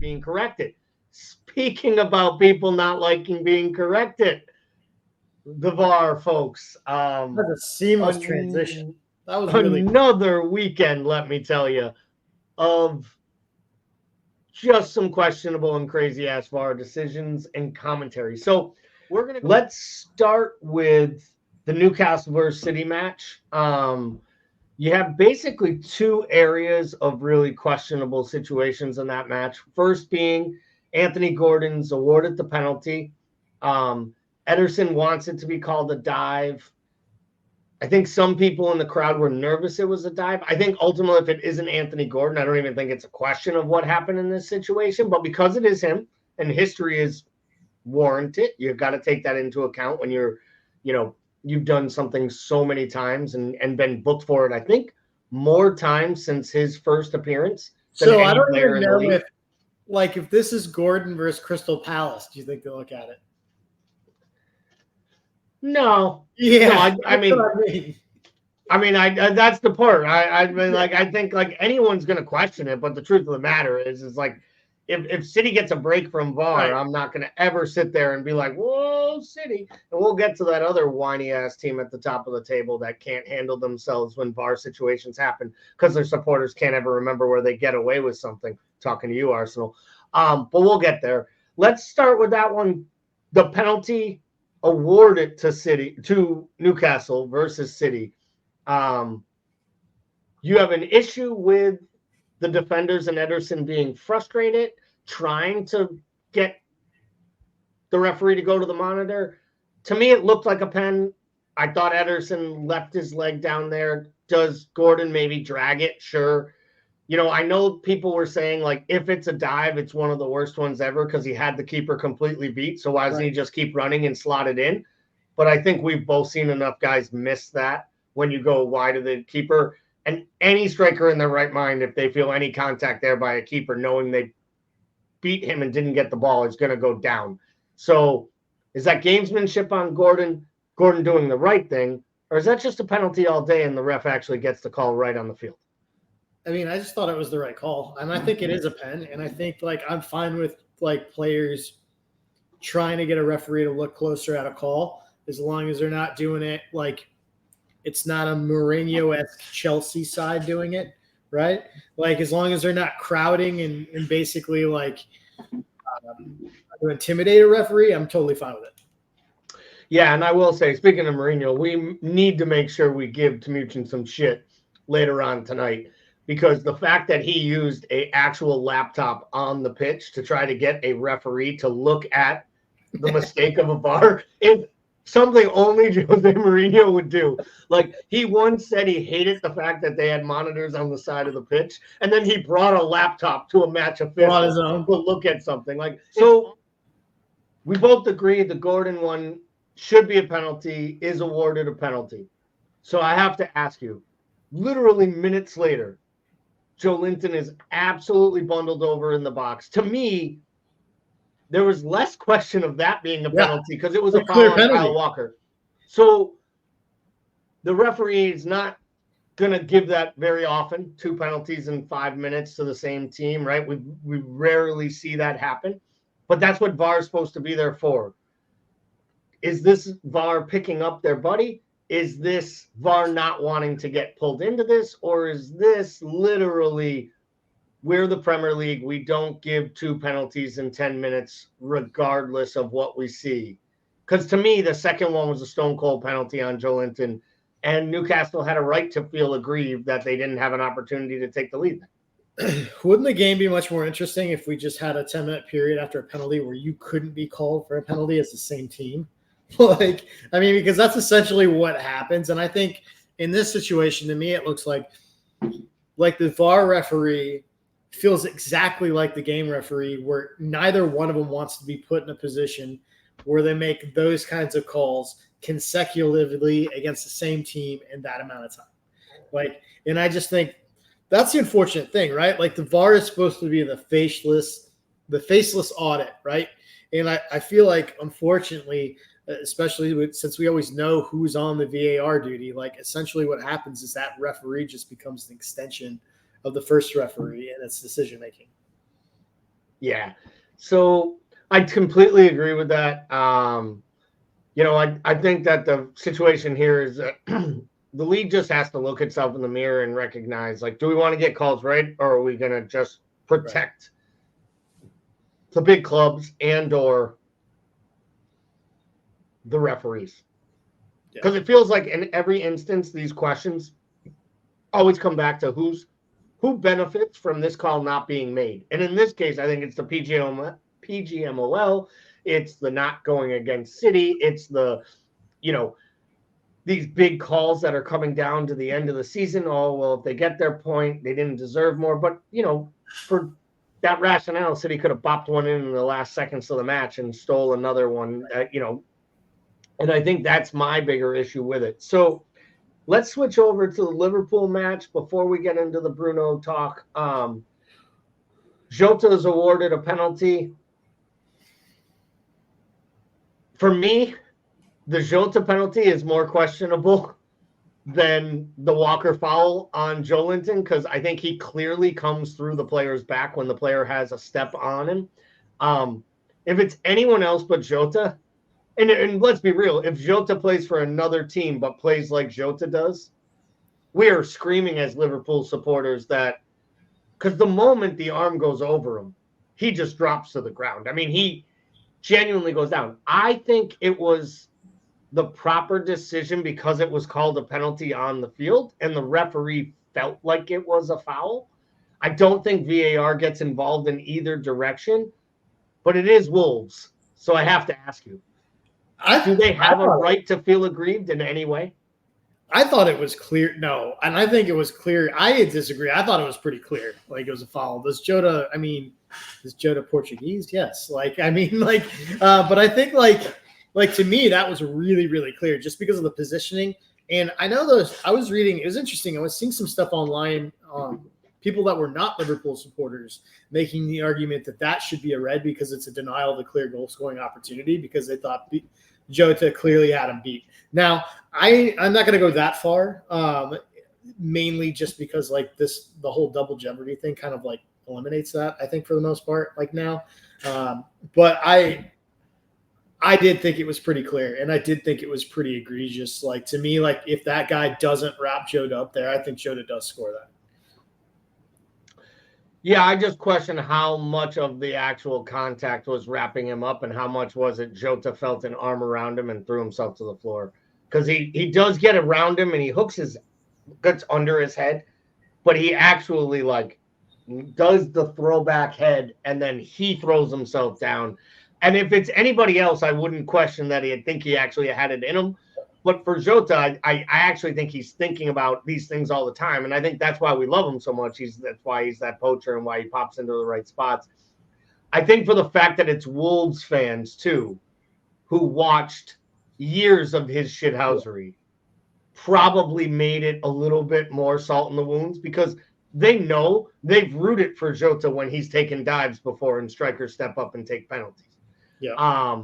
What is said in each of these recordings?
being corrected. Speaking about people not liking being corrected, the VAR folks. That's a seamless transition. That was really another weekend, let me tell you, of just some questionable and crazy ass VAR decisions and commentary. So let's start with the Newcastle versus City match. You have basically two areas of really questionable situations in that match. First being Anthony Gordon's awarded the penalty. Ederson wants it to be called a dive. I think some people in the crowd were nervous it was a dive. I think ultimately, if it isn't Anthony Gordon, I don't even think it's a question of what happened in this situation. But because it is him and history is warranted, you've got to take that into account when you've done something so many times and been booked for it, I think, more times since his first appearance. So I don't even know if this is Gordon versus Crystal Palace, do you think they'll look at it? No. Yeah. No, I mean, that's the part. I think like anyone's going to question it, but the truth of the matter is like, if City gets a break from VAR, right, I'm not going to ever sit there and be like, whoa, City. And we'll get to that other whiny-ass team at the top of the table that can't handle themselves when VAR situations happen because their supporters can't ever remember where they get away with something. Talking to you, Arsenal. But we'll get there. Let's start with that one. The penalty awarded to Newcastle versus City. You have an issue with the defenders and Ederson being frustrated, trying to get the referee to go to the monitor. To me, it looked like a pen. I thought Ederson left his leg down there. Does Gordon maybe drag it? Sure. I know people were saying, like, if it's a dive, it's one of the worst ones ever because he had the keeper completely beat. So why doesn't he just keep running and slot it in? But I think we've both seen enough guys miss that when you go wide of the keeper. And any striker in their right mind, if they feel any contact there by a keeper, knowing they beat him and didn't get the ball, is going to go down. So is that gamesmanship on Gordon doing the right thing, or is that just a penalty all day and the ref actually gets the call right on the field? I mean, I just thought it was the right call. And I think it is a pen. And I think, I'm fine with, players trying to get a referee to look closer at a call as long as they're not doing it it's not a Mourinho-esque Chelsea side doing it, right? As long as they're not crowding and basically to intimidate a referee, I'm totally fine with it. Yeah, and I will say, speaking of Mourinho, we need to make sure we give Timuchin some shit later on tonight because the fact that he used an actual laptop on the pitch to try to get a referee to look at the mistake of a VAR is something only Jose Mourinho would do. He once said he hated the fact that they had monitors on the side of the pitch, and then he brought a laptop to a match official to look at something. So we both agree the Gordon one should be a penalty, is awarded a penalty. So I have to ask you, literally minutes later, Joe Linton is absolutely bundled over in the box. To me, there was less question of that being a penalty because it was a foul on Kyle Walker. So the referee is not going to give that very often, 2 penalties in 5 minutes to the same team, right? We rarely see that happen, but that's what VAR is supposed to be there for. Is this VAR picking up their buddy? Is this VAR not wanting to get pulled into this? Or is this literally, we're the Premier League, we don't give 2 penalties in 10 minutes regardless of what we see? Because to me, the second one was a stone cold penalty on Joe Linton, and Newcastle had a right to feel aggrieved that they didn't have an opportunity to take the lead. Wouldn't the game be much more interesting if we just had a 10-minute period after a penalty where you couldn't be called for a penalty as the same team? Because that's essentially what happens. And I think in this situation, to me, it looks like the VAR referee feels exactly like the game referee, where neither one of them wants to be put in a position where they make those kinds of calls consecutively against the same team in that amount of time. And I just think that's the unfortunate thing, right? The VAR is supposed to be the faceless audit, right? And I feel like, unfortunately, especially since we always know who's on the VAR duty, essentially what happens is that referee just becomes an extension of the first referee and its decision making. Yeah. So I completely agree with that. I think that the situation here is that the league just has to look itself in the mirror and recognize, like, do we want to get calls right, or are we going to just protect the big clubs and or the referees? Because it feels like in every instance, these questions always come back to who benefits from this call not being made. And in this case, I think it's the PGMOL, it's the not going against City, it's the, these big calls that are coming down to the end of the season. Oh, well, if they get their point, they didn't deserve more. But, for that rationale, City could have bopped one in the last seconds of the match and stole another one, and I think that's my bigger issue with it. So let's switch over to the Liverpool match before we get into the Bruno talk. Jota is awarded a penalty. For me, the Jota penalty is more questionable than the Walker foul on Joelinton, because I think he clearly comes through the player's back when the player has a step on him. If it's anyone else but Jota, and let's be real, if Jota plays for another team but plays like Jota does, we are screaming as Liverpool supporters that, because the moment the arm goes over him, he just drops to the ground. I mean, he genuinely goes down. I think it was the proper decision because it was called a penalty on the field and the referee felt like it was a foul. I don't think VAR gets involved in either direction, but it is Wolves. So I have to ask you, do they have a right to feel aggrieved in any way? I thought it was clear. No, and I think it was clear. I disagree. I thought it was pretty clear. Like, it was a foul. Is Jota Portuguese? Yes. But I think like to me, that was really, really clear just because of the positioning. And I know I was reading, it was interesting. I was seeing some stuff online, people that were not Liverpool supporters making the argument that should be a red because it's a denial of a clear goal scoring opportunity because they thought Jota clearly had him beat. Now, I'm not going to go that far, mainly just because the whole double jeopardy thing kind of eliminates that, I think, for the most part, now. But I did think it was pretty clear, and I did think it was pretty egregious. To me, if that guy doesn't wrap Jota up there, I think Jota does score that. Yeah, I just question how much of the actual contact was wrapping him up and how much was it Jota felt an arm around him and threw himself to the floor. Because he does get around him and he gets under his head, but he actually does the throwback head and then he throws himself down. And if it's anybody else, I wouldn't question that he'd think he actually had it in him. But for Jota, I actually think he's thinking about these things all the time. And I think that's why we love him so much. That's why he's that poacher and why he pops into the right spots. I think for the fact that it's Wolves fans, too, who watched years of his shithousery, probably made it a little bit more salt in the wounds because they know they've rooted for Jota when he's taken dives before and strikers step up and take penalties. Yeah.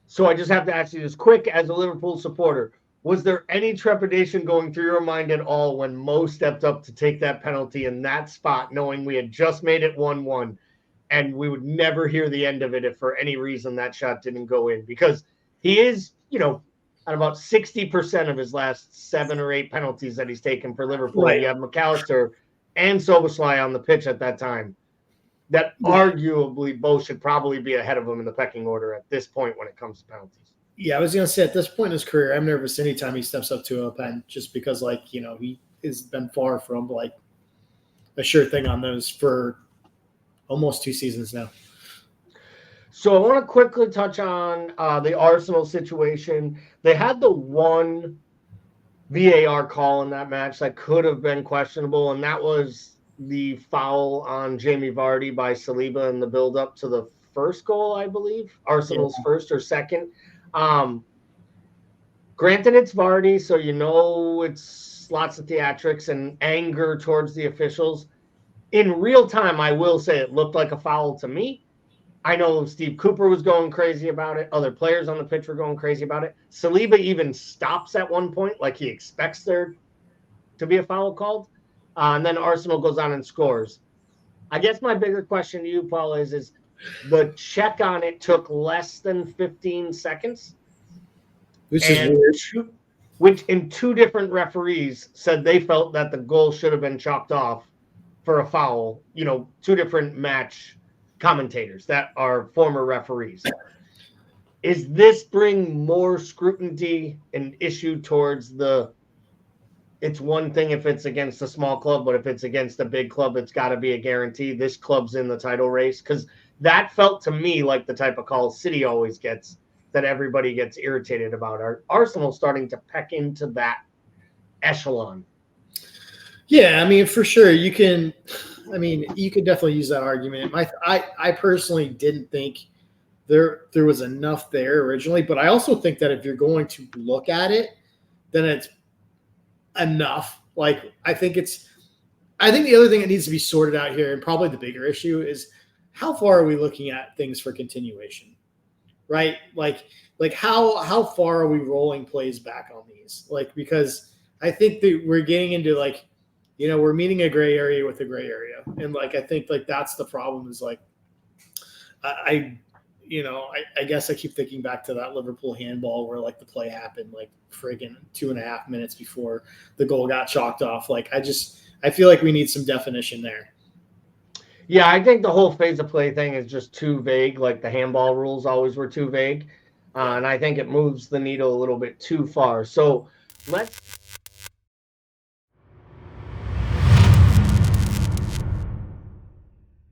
So I just have to ask you this quick, as a Liverpool supporter, was there any trepidation going through your mind at all when Mo stepped up to take that penalty in that spot, knowing we had just made it 1-1 and we would never hear the end of it if for any reason that shot didn't go in? Because he is, at about 60% of his last 7 or 8 penalties that he's taken for Liverpool. Right. You have McAllister and Szoboszlai on the pitch at that time. That arguably both should probably be ahead of him in the pecking order at this point when it comes to penalties. Yeah, I was going to say at this point in his career, I'm nervous anytime he steps up to a pen just because, he has been far from, a sure thing on those for almost 2 seasons now. So I want to quickly touch on the Arsenal situation. They had the one VAR call in that match that could have been questionable, and that was the foul on Jamie Vardy by Saliba in the build-up to the first goal, I believe. Arsenal's first or second. Granted, it's Vardy, so it's lots of theatrics and anger towards the officials. In real time, I will say it looked like a foul to me. I know Steve Cooper was going crazy about it. Other players on the pitch were going crazy about it. Saliba even stops at one point like he expects there to be a foul called. And then Arsenal goes on and scores. I guess my bigger question to you, Paul, is the check on it took less than 15 seconds. Which is weird. Which in two different referees said they felt that the goal should have been chalked off for a foul. You know, two different match commentators that are former referees. Is this bring more scrutiny and issue towards the, it's one thing if it's against a small club, but if it's against a big club, it's got to be a guarantee this club's in the title race? Because that felt to me like the type of call City always gets that everybody gets irritated about. Are Arsenal starting to peck into that echelon? Yeah, I mean, for sure. You could definitely use that argument. I personally didn't think there was enough there originally, but I also think that if you're going to look at it, then it's enough. Like, I think the other thing that needs to be sorted out here, and probably the bigger issue, is how far are we looking at things for continuation, right? Like how far are we rolling plays back on these? Like, because I think that we're getting into like, you know, we're meeting a gray area with a gray area. And like, I think like that's the problem is like, I guess I keep thinking back to that Liverpool handball where like the play happened like friggin' 2.5 minutes before the goal got chalked off. Like, I feel like we need some definition there. Yeah, I think the whole phase of play thing is just too vague. Like the handball rules always were too vague. And I think it moves the needle a little bit too far. So let's